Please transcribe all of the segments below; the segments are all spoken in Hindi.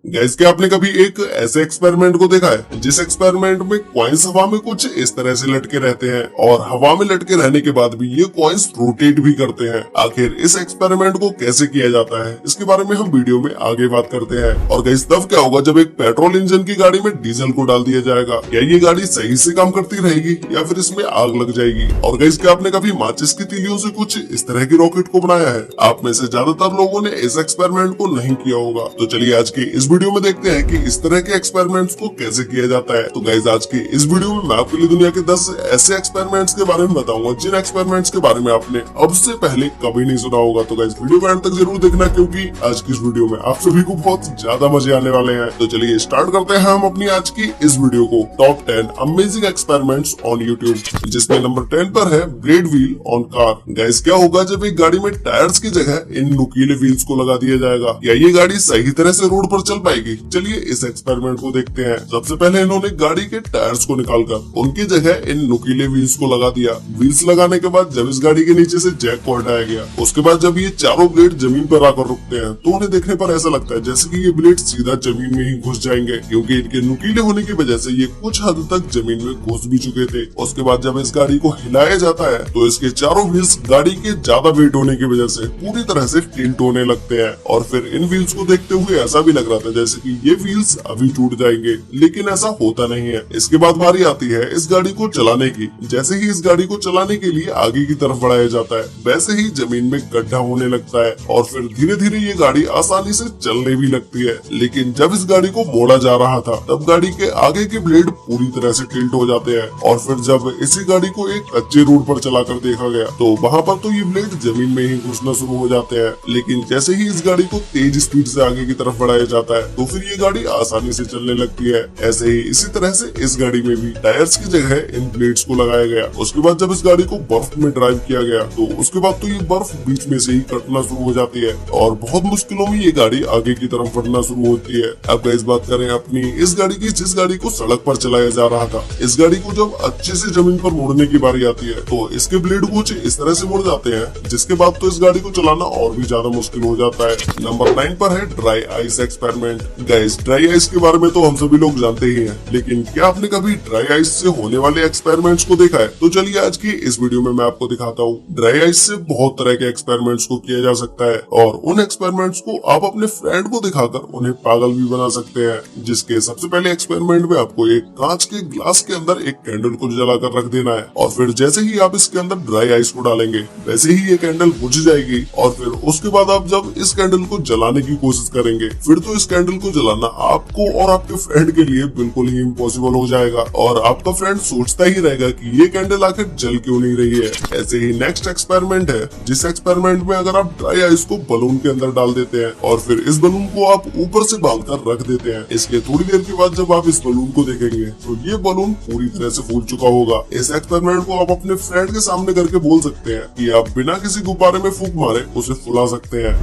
गैस क्या आपने कभी एक ऐसे एक्सपेरिमेंट को देखा है जिस एक्सपेरिमेंट में कॉइन्स हवा में कुछ इस तरह से लटके रहते हैं और हवा में लटके रहने के बाद भी ये कॉइन्स रोटेट भी करते हैं। आखिर इस एक्सपेरिमेंट को कैसे किया जाता है इसके बारे में हम वीडियो में आगे बात करते हैं। और गैस तब क्या होगा जब एक पेट्रोल इंजन की गाड़ी में डीजल को डाल दिया जाएगा, क्या ये गाड़ी सही से काम करती रहेगी या फिर इसमें आग लग जाएगी। और गैस क्या आपने कभी माचिस की तीलियों से कुछ इस तरह की रॉकेट को बनाया है? आप में से ज्यादातर लोगों ने इस एक्सपेरिमेंट को नहीं किया होगा। तो चलिए आज की इस वीडियो में देखते हैं कि इस तरह के एक्सपेरिमेंट्स को कैसे किया जाता है। तो गाइस आज की इस वीडियो में मैं आपके लिए दुनिया के 10 ऐसे एक्सपेरिमेंट्स के बारे में बताऊंगा जिन एक्सपेरिमेंट्स के बारे में आपने अब से पहले कभी नहीं सुना होगा। तो गाइस वीडियो को एंड तक जरूर देखना क्योंकि आज की इस वीडियो में आप सभी को बहुत ज्यादा मजे आने वाले हैं। तो चलिए स्टार्ट करते हैं हम अपनी आज की इस वीडियो को। Top 10 amazing experiments on YouTube, जिसमें नंबर 10 पर है blade wheel on car. Guys क्या होगा जब एक गाड़ी में टायर्स की जगह इन नुकीले व्हील्स को लगा दिया जाएगा? या ये गाड़ी सही तरह से रोड पर चल पाएगी? चलिए इस एक्सपेरिमेंट को देखते हैं। सबसे पहले इन्होंने गाड़ी के टायर्स को निकालकर उनकी जगह इन नुकीले व्हील्स को लगा दिया। व्हील्स लगाने के बाद जब इस गाड़ी के नीचे से जैक को हटाया गया, उसके बाद जब ये चारों ब्लेड जमीन पर आकर रुकते हैं तो उन्हें देखने पर ऐसा लगता है जैसे कि ये ब्लेड सीधा जमीन में ही घुस जाएंगे, क्योंकि इनके नुकीले होने की वजह से ये कुछ हद तक जमीन में घुस भी चुके थे। उसके बाद जब इस गाड़ी को हिलाया जाता है तो इसके चारों व्हील्स गाड़ी के ज्यादा वेट होने की वजह से पूरी तरह से टिल्ट होने लगते हैं। और फिर इन व्हील्स को देखते हुए ऐसा भी लग रहा था जैसे कि ये व्हील्स अभी टूट जाएंगे, लेकिन ऐसा होता नहीं है। इसके बाद बारी आती है इस गाड़ी को चलाने की। जैसे ही इस गाड़ी को चलाने के लिए आगे की तरफ बढ़ाया जाता है वैसे ही जमीन में गड्ढा होने लगता है और फिर धीरे धीरे ये गाड़ी आसानी से चलने भी लगती है। लेकिन जब इस गाड़ी को मोड़ा जा रहा था तब गाड़ी के आगे के ब्लेड पूरी तरह से टिल्ट हो जाते हैं। और फिर जब इसी गाड़ी को एक कच्चे रोड पर चलाकर देखा गया तो वहाँ पर तो ये ब्लेड जमीन में ही घुसना शुरू हो जाते हैं। लेकिन जैसे ही इस गाड़ी को तेज स्पीड से आगे की तरफ बढ़ाया जाता है तो फिर ये गाड़ी आसानी से चलने लगती है। ऐसे ही इसी तरह से इस गाड़ी में भी टायर्स की जगह इन ब्लेड्स को लगाया गया। उसके बाद जब इस गाड़ी को बर्फ में ड्राइव किया गया तो उसके बाद तो ये बर्फ बीच में से ही कटना शुरू हो जाती है और बहुत मुश्किलों में ये गाड़ी आगे की तरफ बढ़ना शुरू होती है। अब इस बात करें अपनी इस गाड़ी की, जिस गाड़ी को सड़क पर चलाया जा रहा था। इस गाड़ी को जब अच्छे से जमीन पर मोड़ने की बारी आती है तो इसके ब्लेड कुछ इस तरह से मुड़ जाते हैं जिसके बाद तो इस गाड़ी को चलाना और भी ज्यादा मुश्किल हो जाता है। नंबर 9 पर है dry ice experiment. Guys dry ice के बारे में तो हम सभी लोग जानते ही हैं, लेकिन क्या आपने कभी ड्राई आइस से होने वाले एक्सपेरिमेंट्स को देखा है? तो चलिए आज की इस वीडियो में मैं आपको दिखाता हूँ। ड्राई आइस से बहुत तरह के एक्सपेरिमेंट्स को किया जा सकता है और उन एक्सपेरिमेंट्स को आप अपने फ्रेंड को दिखाकर उन्हें पागल भी बना सकते हैं। जिसके सबसे पहले एक्सपेरिमेंट में आपको एक कांच के ग्लास के अंदर एक कैंडल को जलाकर रख देना है और फिर जैसे ही आप इसके अंदर ड्राई आइस को डालेंगे वैसे ही ये कैंडल बुझ जाएगी। और फिर उसके बाद आप जब इस कैंडल को जलाने की कोशिश करेंगे फिर तो इस कैंडल को जलाना आपको और आपके फ्रेंड के लिए बिल्कुल ही इम्पॉसिबल हो जाएगा और आपका फ्रेंड सोचता ही रहेगा कि ये कैंडल आखिर जल क्यों नहीं रही है। ऐसे ही नेक्स्ट एक्सपेरिमेंट है, जिस एक्सपेरिमेंट में अगर आप ड्राई आइस को बलून के अंदर डाल देते हैं और फिर इस बलून को आप ऊपर से बांधकर रख देते हैं। इसके थोड़ी देर के बाद जब आप इस बलून को देखेंगे तो ये बलून पूरी तरह से फूल चुका होगा। इस एक्सपेरिमेंट को आप अपने फ्रेंड के सामने करके बोल सकते हैं कि आप बिना किसी गुब्बारे में फूंक मारे उसे फुला सकते हैं।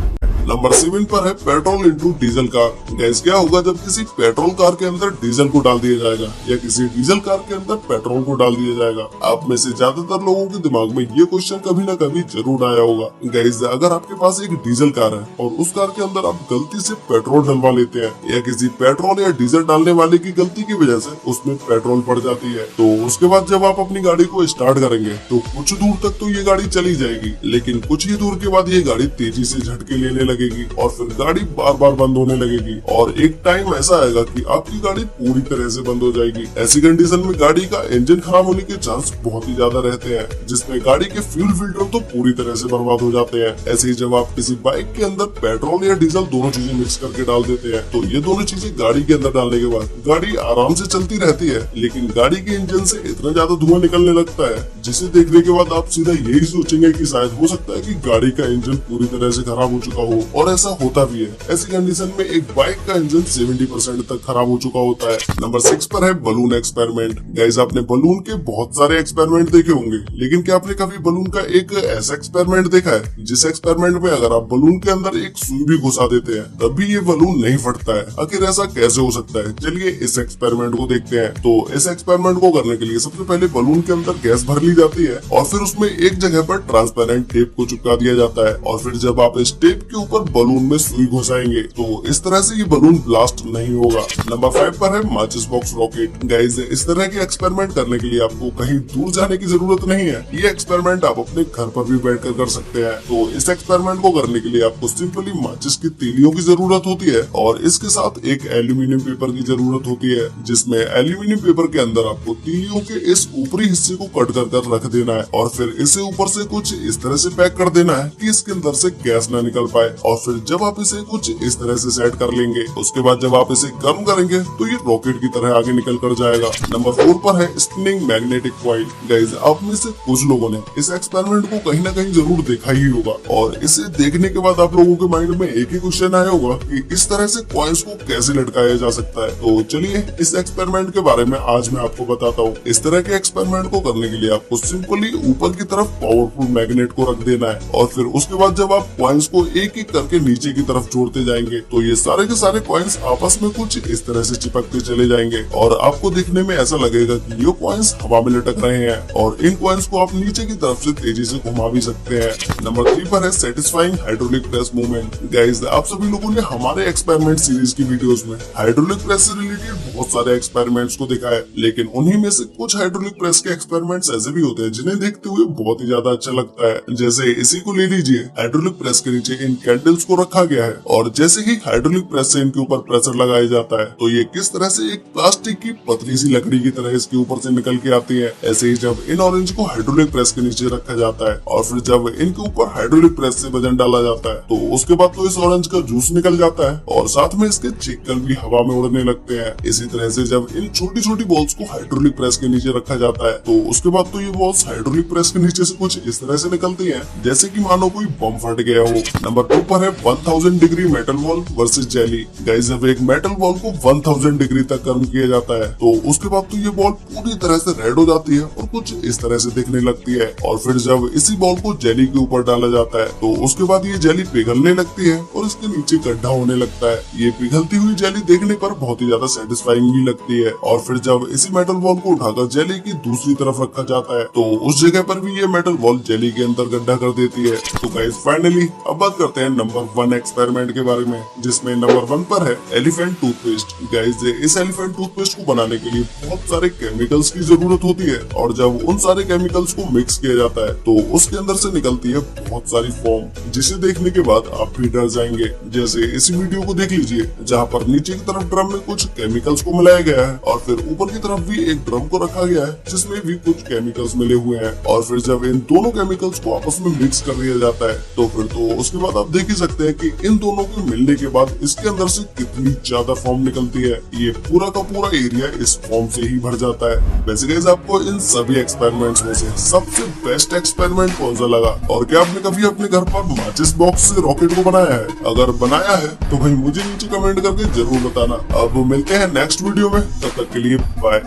नंबर 7 पर है petrol into diesel car. Gas क्या होगा जब किसी पेट्रोल कार के अंदर डीजल को डाल दिया जाएगा या किसी डीजल कार के अंदर पेट्रोल को डाल दिया जाएगा? आप में से ज्यादातर लोगों के दिमाग में ये क्वेश्चन कभी ना कभी जरूर आया होगा। गैस अगर आपके पास एक डीजल कार है और उस कार के अंदर आप गलती से पेट्रोल डलवा लेते हैं या किसी पेट्रोल या डीजल डालने वाले की गलती की वजह से उसमें पेट्रोल पड़ जाती है, तो उसके बाद जब आप अपनी गाड़ी को स्टार्ट करेंगे तो कुछ दूर तक तो ये गाड़ी चली जाएगी, लेकिन कुछ ही दूर के बाद ये गाड़ी तेजी से झटके लेने लगेगी और फिर गाड़ी बार बार बंद होने लगेगी और एक टाइम ऐसा आएगा कि आपकी गाड़ी पूरी तरह से बंद हो जाएगी। ऐसी कंडीशन में गाड़ी का इंजन खराब होने के चांस बहुत ही ज्यादा रहते हैं, जिसमें गाड़ी के फ्यूल फिल्टर तो पूरी तरह से बर्बाद हो जाते हैं। ऐसे ही जब आप किसी बाइक के अंदर पेट्रोल या डीजल दोनों चीजें मिक्स करके डाल देते हैं तो ये दोनों चीजें गाड़ी के अंदर डालने के बाद गाड़ी आराम से चलती रहती है, लेकिन गाड़ी के इंजन से इतना ज्यादा धुआं निकलने लगता है जिसे देखने के बाद आप सीधा यही सोचेंगे कि शायद हो सकता है कि गाड़ी का इंजन पूरी तरह से खराब हो चुका हो, और ऐसा होता भी है। ऐसी कंडीशन में एक बाइक का इंजन 70% तक खराब हो चुका होता है। नंबर 6 पर है बलून एक्सपेरिमेंट। गाइस आपने बलून के बहुत सारे एक्सपेरिमेंट देखे होंगे, लेकिन क्या आपने कभी बलून का एक ऐसा एक्सपेरिमेंट देखा है जिस एक्सपेरिमेंट में अगर आप बलून के अंदर एक सुई भी घुसा देते हैं तब भी ये बलून नहीं फटता है? आखिर ऐसा कैसे हो सकता है? चलिए इस एक्सपेरिमेंट को देखते हैं। तो इस एक्सपेरिमेंट को करने के लिए सबसे पहले बलून के अंदर गैस भर ली जाती है और फिर उसमें एक जगह पर ट्रांसपेरेंट टेप को चिपका दिया जाता है और फिर जब आप इस टेप के ऊपर बलून में सुई घुसाएंगे तो इस तरह से से ये बलून ब्लास्ट नहीं होगा। नंबर 5 पर है माचिस बॉक्स रॉकेट। गाइस इस तरह के एक्सपेरिमेंट करने के लिए आपको कहीं दूर जाने की जरूरत नहीं है, ये एक्सपेरिमेंट आप अपने घर पर भी बैठकर कर सकते हैं। तो इस एक्सपेरिमेंट को करने के लिए आपको सिंपली माचिस की तीलियों की जरूरत होती है और इसके साथ एक एल्यूमिनियम पेपर की जरूरत होती है, जिसमें एल्यूमिनियम पेपर के अंदर आपको तीलियों के इस ऊपरी हिस्से को कट कर रख देना है और फिर इसे ऊपर से कुछ इस तरह से पैक कर देना है कि इसके अंदर से गैस ना निकल पाए। और फिर जब आप इसे कुछ इस तरह से सेट कर लेंगे, उसके बाद जब आप इसे गर्म करेंगे तो ये रॉकेट की तरह आगे निकल कर जाएगा। नंबर 4 पर है स्पिनिंग मैग्नेटिक कॉइल। गाइस आप में से कुछ लोगों ने इस एक्सपेरिमेंट को कहीं ना कहीं जरूर देखा ही होगा और इसे देखने के बाद आप लोगों के माइंड में एक ही क्वेश्चन आया होगा कि इस तरह से कॉइन्स को कैसे लटकाया जा सकता है। तो चलिए इस एक्सपेरिमेंट के बारे में आज मैं आपको बताता हूँ। इस तरह के एक्सपेरिमेंट को करने के लिए आपको सिंपली ऊपर की तरफ पावरफुल मैग्नेट को रख देना है और फिर उसके बाद जब आप कॉइन्स को एक एक करके नीचे की तरफ जोड़ते जाएंगे तो ये सारे के सारे कॉइन्स आपस में कुछ इस तरह से चिपकते चले जाएंगे और आपको देखने में ऐसा लगेगा कि ये कॉइन्स हवा में लटक रहे हैं और इन कॉइन्स को आप नीचे की तरफ से तेजी से घुमा भी सकते हैं। नंबर 3 पर है satisfying hydraulic press movement. Guys आप सभी लोगों ने हमारे एक्सपेरिमेंट सीरीज की वीडियोस में हाइड्रोलिक प्रेस से रिलेटेड बहुत सारे एक्सपेरिमेंट्स को देखा है, लेकिन उन्हीं में से कुछ हाइड्रोलिक प्रेस के एक्सपेरिमेंट्स ऐसे भी होते हैं जिन्हें देखते हुए बहुत ही ज्यादा अच्छा लगता है। जैसे इसी को ले लीजिए, हाइड्रोलिक प्रेस के नीचे इन कैंडल्स को रखा गया है और जैसे ही हाइड्रोलिक प्रेस से इनके ऊपर प्रेशर लगाया जाता है तो ये किस तरह से एक प्लास्टिक की पतली सी लकड़ी की तरह इसके ऊपर से निकल के आती है। ऐसे ही जब इन ऑरेंज को हाइड्रोलिक प्रेस के नीचे रखा जाता है और फिर जब इनके ऊपर हाइड्रोलिक प्रेस से वजन डाला जाता है तो उसके बाद तो इस ऑरेंज का जूस निकल जाता है और साथ में इसके चिक्कल भी हवा में उड़ने लगते हैं। इसी तरह से जब इन छोटी छोटी बॉल्स को हाइड्रोलिक प्रेस के नीचे रखा जाता है तो उसके बाद तो ये बॉल्स हाइड्रोलिक प्रेस के नीचे से कुछ इस तरह से निकलती हैं जैसे कि मानो कोई बम फट गया हो। नंबर 2 पर है 1000 degree metal ball versus jelly. Guys जब एक मेटल बॉल को 1000 डिग्री तक गर्म किया जाता है तो उसके बाद तो ये बॉल पूरी तरह से रेड हो जाती है और कुछ इस तरह से दिखने लगती है और फिर जब इसी बॉल को जेली के ऊपर डाला जाता है तो उसके बाद ये जेली पिघलने लगती है और इसके नीचे गड्ढा होने लगता है। ये पिघलती हुई जेली देखने पर बहुत ही ज्यादा सेटिस्फाइंग भी लगती है और फिर जब इसी मेटल बॉल को उठाकर जेली की दूसरी तरफ रखा जाता है तो उस जगह पर भी ये मेटल बॉल जेली के अंदर गड्ढा कर देती है। तो गाइस फाइनली अब बात करते हैं नंबर 1 एक्सपेरिमेंट के बारे में, जिसमें नंबर 1 पर है एलिफेंट टूथपेस्ट। गाइस इस एलिफेंट टूथपेस्ट को बनाने के लिए बहुत सारे केमिकल्स की जरूरत होती है और जब उन सारे केमिकल्स को मिक्स किया जाता है तो उसके अंदर से निकलती है बहुत सारी फोम, जिसे देखने के बाद आप भी डर जाएंगे। जैसे इस वीडियो को देख लीजिए जहाँ पर नीचे की तरफ ड्रम में कुछ केमिकल्स को मिलाया गया है और फिर ऊपर की तरफ भी एक ड्रम को रखा गया है जिसमें भी कुछ केमिकल्स मिले हुए हैं और फिर जब इन दोनों केमिकल्स को आपस में मिक्स कर दिया जाता है तो फिर तो उसके बाद आप देख ही सकते हैं कि इन दोनों के मिलने के बाद इसके अंदर से कितनी ज्यादा फोम निकलती है। ये पूरा का पूरा एरिया इस फोम से ही भर जाता है। वैसे गाइस आपको इन सभी एक्सपेरिमेंट्स में से सबसे बेस्ट एक्सपेरिमेंट कौन सा लगा और क्या आपने कभी अपने घर पर माचिस बॉक्स से रॉकेट को बनाया है? अगर बनाया है तो भाई मुझे नीचे कमेंट करके जरूर बताना। अब मिलते हैं नेक्स्ट वीडियो में, तब तक के लिए बाय।